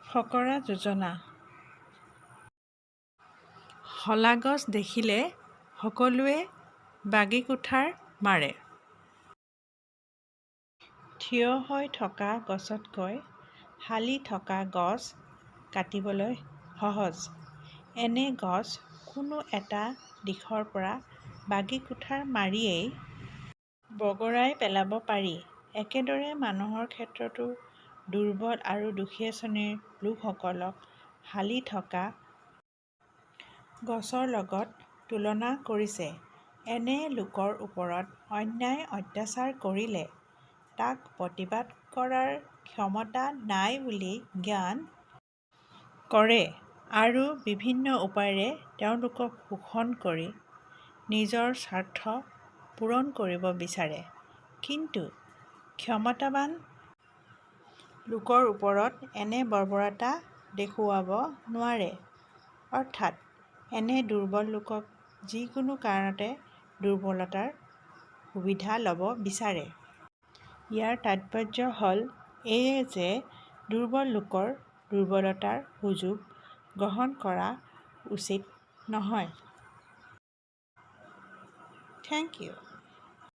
ফকৰা যোজনা। শলা গছ দেখিলে সকলোৱে বাগি কুঠাৰ মাৰে। থিয় হৈ থকা গছতকৈ হালি থকা গছ কাটিবলৈ সহজ। এনে গছ কোনো এটা দিশৰ পৰা বাগি কুঠাৰ মাৰিয়েই বগৰাই পেলাব পাৰি। একেদৰে মানুহৰ ক্ষেত্ৰতো দুৰ্বল আৰু দুখীয়া শ্ৰেণীৰ লোকসকলক হালি থকা গছৰ লগত তুলনা কৰিছে। এনে লোকৰ ওপৰত অন্যায় অত্যাচাৰ কৰিলে তাক প্ৰতিবাদ কৰাৰ ক্ষমতা নাই বুলি জ্ঞান কৰে আৰু বিভিন্ন উপায়েৰে তেওঁলোকক শোষণ কৰি নিজৰ স্বাৰ্থ পূৰণ কৰিব বিচাৰে। কিন্তু ক্ষমতাৱান লোকৰ ওপৰত এনে বৰ্বৰতা দেখুৱাব নোৱাৰে। অৰ্থাৎ এনে দুৰ্বল লোকক যিকোনো কাৰণতে দুৰ্বলতাৰ সুবিধা ল'ব বিচাৰে। ইয়াৰ তাৎপৰ্য হ'ল এয়ে যে দুৰ্বল লোকৰ দুৰ্বলতাৰ সুযোগ গ্ৰহণ কৰা উচিত নহয়। Thank U.